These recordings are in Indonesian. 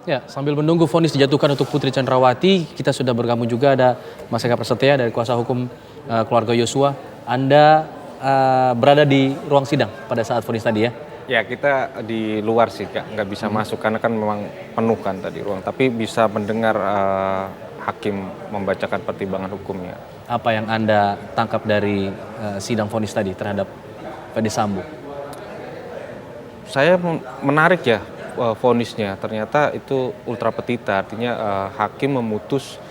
Ya, sambil menunggu vonis dijatuhkan untuk Putri Chandrawati, kita sudah bergabung juga ada Mas Eka Prasetya dari kuasa hukum keluarga Yosua. Anda berada di ruang sidang pada saat vonis tadi ya? Ya, kita di luar sih, nggak bisa masuk karena kan memang penuh kan tadi ruang. Tapi bisa mendengar hakim membacakan pertimbangan hukumnya. Apa yang Anda tangkap dari sidang vonis tadi terhadap Ferdy Sambo? Saya menarik ya vonisnya, ternyata itu ultra petita, artinya hakim memutus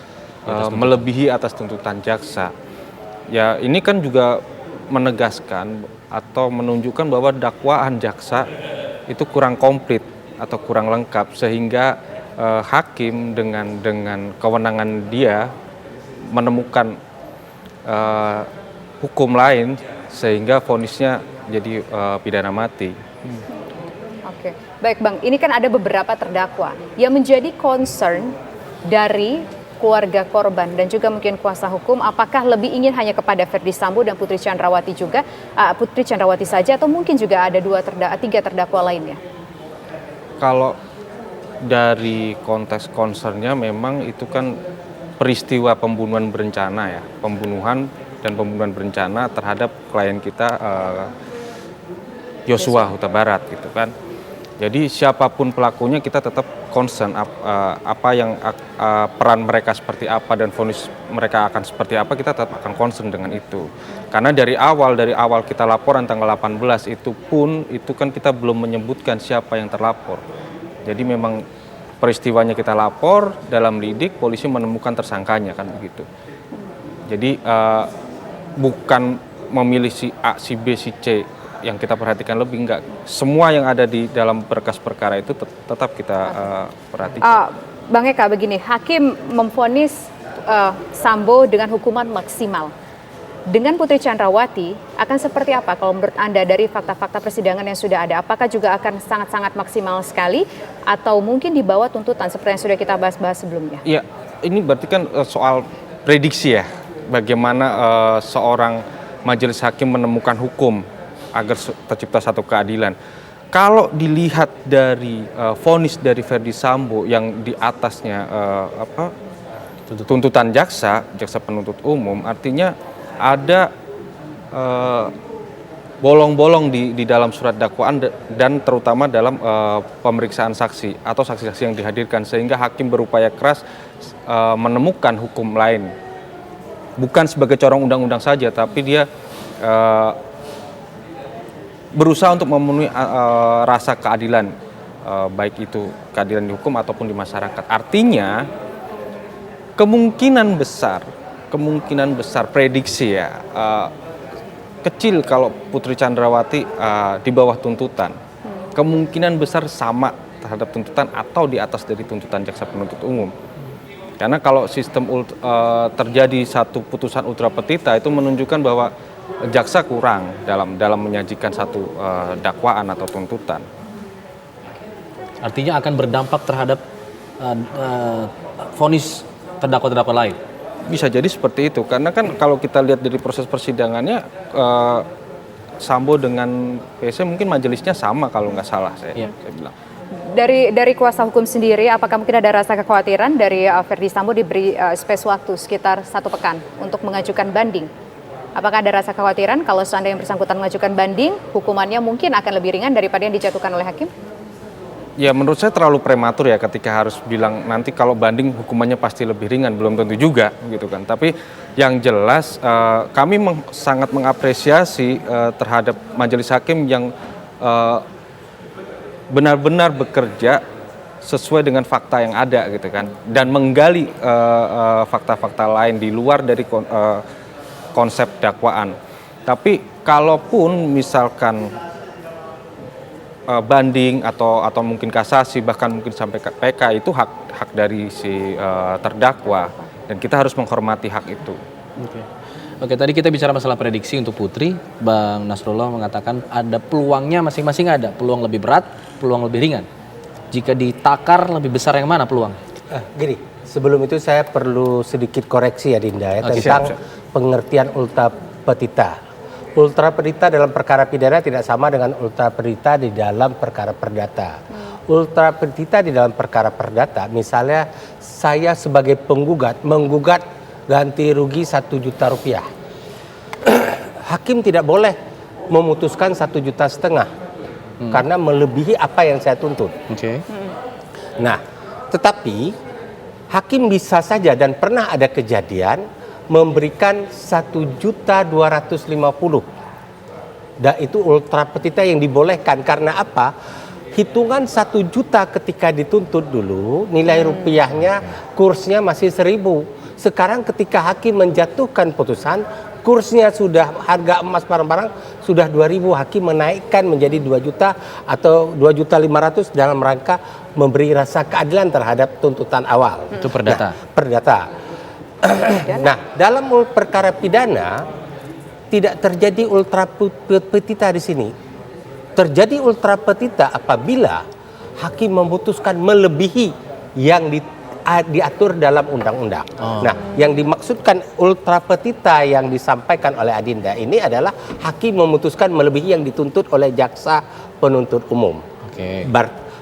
melebihi atas tuntutan jaksa. Ya, ini kan juga menegaskan atau menunjukkan bahwa dakwaan jaksa itu kurang komplit atau kurang lengkap, sehingga hakim dengan kewenangan dia menemukan hukum lain sehingga vonisnya jadi pidana mati. Oke, baik Bang, ini kan ada beberapa terdakwa yang menjadi concern dari keluarga korban dan juga mungkin kuasa hukum, apakah lebih ingin hanya kepada Ferdy Sambo dan Putri Chandrawati juga, Putri Chandrawati saja, atau mungkin juga ada tiga terdakwa lainnya? Kalau dari konteks concernnya memang itu kan peristiwa pembunuhan berencana ya, pembunuhan dan pembunuhan berencana terhadap klien kita Yosua Huta Barat gitu kan. Jadi siapapun pelakunya kita tetap concern apa yang peran mereka seperti apa dan vonis mereka akan seperti apa, kita tetap akan concern dengan itu. Karena dari awal kita laporan tanggal 18 itu pun itu kan kita belum menyebutkan siapa yang terlapor. Jadi memang peristiwanya kita lapor, dalam lidik polisi menemukan tersangkanya kan begitu. Jadi bukan memilih si A, si B, si C yang kita perhatikan lebih, enggak. Semua yang ada di dalam berkas perkara itu tetap kita perhatikan. Bang Eka, begini, hakim memvonis Sambo dengan hukuman maksimal. Dengan Putri Chandrawati akan seperti apa kalau menurut Anda dari fakta-fakta persidangan yang sudah ada? Apakah juga akan sangat-sangat maksimal sekali atau mungkin di bawah tuntutan seperti yang sudah kita bahas-bahas sebelumnya? Iya, ini berarti kan soal prediksi ya, bagaimana seorang majelis hakim menemukan hukum agar tercipta satu keadilan. Kalau dilihat dari vonis dari Ferdy Sambo yang di atasnya tuntutan jaksa penuntut umum, artinya ada bolong-bolong di dalam surat dakwaan dan terutama dalam pemeriksaan saksi atau saksi-saksi yang dihadirkan, sehingga hakim berupaya keras menemukan hukum lain. Bukan sebagai corong undang-undang saja, tapi dia berusaha untuk memenuhi rasa keadilan, baik itu keadilan di hukum ataupun di masyarakat. Artinya kemungkinan besar prediksi ya kecil kalau Putri Chandrawati di bawah tuntutan. Kemungkinan besar sama terhadap tuntutan atau di atas dari tuntutan jaksa penuntut umum. Karena kalau sistem terjadi satu putusan ultra petita itu menunjukkan bahwa jaksa kurang dalam menyajikan satu dakwaan atau tuntutan. Artinya akan berdampak terhadap vonis terdakwa-terdakwa lain? Bisa jadi seperti itu, karena kan kalau kita lihat dari proses persidangannya, Sambo dengan PC mungkin majelisnya sama kalau nggak salah saya bilang. Dari kuasa hukum sendiri, apakah mungkin ada rasa kekhawatiran dari Ferdy Sambo diberi space waktu sekitar 1 pekan untuk mengajukan banding? Apakah ada rasa kekhawatiran kalau seandainya yang bersangkutan mengajukan banding, hukumannya mungkin akan lebih ringan daripada yang dijatuhkan oleh hakim? Ya, menurut saya terlalu prematur ya ketika harus bilang nanti kalau banding hukumannya pasti lebih ringan, belum tentu juga gitu kan. Tapi yang jelas kami sangat mengapresiasi terhadap majelis hakim yang benar-benar bekerja sesuai dengan fakta yang ada gitu kan, dan menggali fakta-fakta lain di luar dari konsep dakwaan. Tapi kalaupun misalkan banding atau mungkin kasasi, bahkan mungkin sampai PK, itu hak dari si terdakwa dan kita harus menghormati hak itu. Oke, tadi kita bicara masalah prediksi untuk Putri. Bang Nasrullah mengatakan ada peluangnya masing-masing, ada peluang lebih berat, peluang lebih ringan. Jika ditakar lebih besar yang mana peluang? Gini, sebelum itu saya perlu sedikit koreksi ya Dinda ya, tentang pengertian ultra petita. Ultra petita dalam perkara pidana tidak sama dengan ultra petita di dalam perkara perdata. ultra petita di dalam perkara perdata, misalnya saya sebagai penggugat menggugat ganti rugi 1 juta rupiah. Hakim tidak boleh memutuskan 1,5 juta karena melebihi apa yang saya tuntut. Oke. Nah, tetapi hakim bisa saja dan pernah ada kejadian memberikan 1.250.000. Dan itu ultra petita yang dibolehkan karena apa? Hitungan 1 juta ketika dituntut dulu nilai rupiahnya kursnya masih 1.000. Sekarang ketika hakim menjatuhkan putusan kursnya sudah harga emas barang-barang sudah 2.000, hakim menaikkan menjadi 2 juta atau 2.500.000 dalam rangka memberi rasa keadilan terhadap tuntutan awal. Itu perdata. Nah, perdata. Nah, dalam perkara pidana tidak terjadi ultra petita di sini. Terjadi ultra petita apabila hakim memutuskan melebihi yang diatur dalam undang-undang. Nah, yang dimaksudkan ultra petita yang disampaikan oleh Adinda ini adalah hakim memutuskan melebihi yang dituntut oleh jaksa penuntut umum. Oke.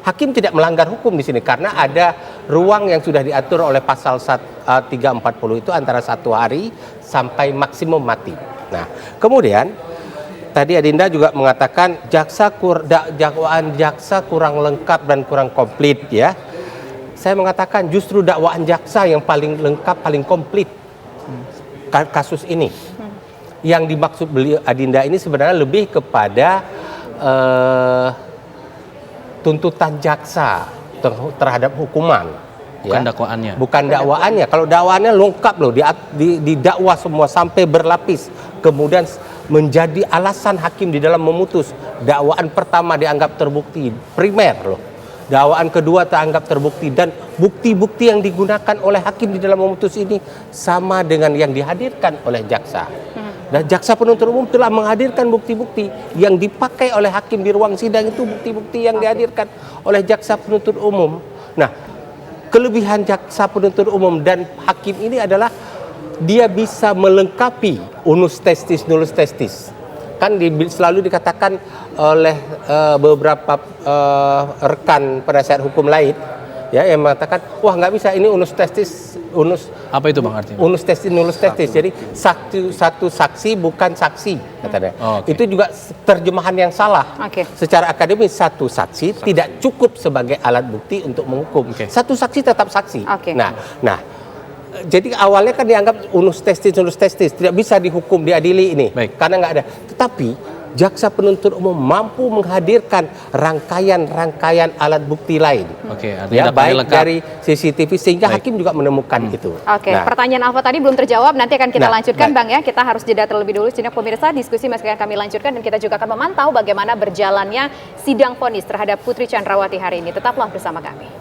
Hakim tidak melanggar hukum di sini karena ada ruang yang sudah diatur oleh pasal 340 itu antara 1 hari sampai maksimum mati. Nah, kemudian tadi Adinda juga mengatakan dakwaan jaksa kurang lengkap dan kurang komplit ya. Saya mengatakan justru dakwaan jaksa yang paling lengkap, paling komplit kasus ini. Yang dimaksud beliau Adinda ini sebenarnya lebih kepada tuntutan jaksa terhadap hukuman. Bukan dakwaannya. Bukan dakwaannya. Kalau dakwaannya lengkap loh, didakwa semua sampai berlapis. Kemudian menjadi alasan hakim di dalam memutus. Dakwaan pertama dianggap terbukti, primer loh. Dakwaan kedua teranggap terbukti dan bukti-bukti yang digunakan oleh hakim di dalam memutus ini sama dengan yang dihadirkan oleh jaksa. Dan jaksa penuntut umum telah menghadirkan bukti-bukti yang dipakai oleh hakim di ruang sidang itu bukti-bukti yang dihadirkan oleh jaksa penuntut umum. Nah, kelebihan jaksa penuntut umum dan hakim ini adalah dia bisa melengkapi unus testis nullus testis. Kan selalu dikatakan oleh beberapa rekan penasihat hukum lain ya yang mengatakan wah nggak bisa ini unus testis apa itu Bang artinya? Unus testis nullus testis. Jadi satu saksi bukan saksi katanya. Okay. Itu juga terjemahan yang salah. Okay. Secara akademis satu saksi tidak cukup sebagai alat bukti untuk menghukum. Okay. Satu saksi tetap saksi. Okay. Nah, jadi awalnya kan dianggap unus testis tidak bisa dihukum diadili ini. Baik. Karena nggak ada. Tetapi jaksa penuntut umum mampu menghadirkan rangkaian alat bukti lain. Oke, artinya ya, baik lengkap. dari CCTV sehingga hakim juga menemukan itu. Oke, Nah, pertanyaan Alfa tadi belum terjawab, nanti akan kita lanjutkan baik. Bang ya. Kita harus jeda terlebih dulu. Sejenak pemirsa, diskusi masih akan kami lanjutkan dan kita juga akan memantau bagaimana berjalannya sidang vonis terhadap Putri Chandrawati hari ini. Tetaplah bersama kami.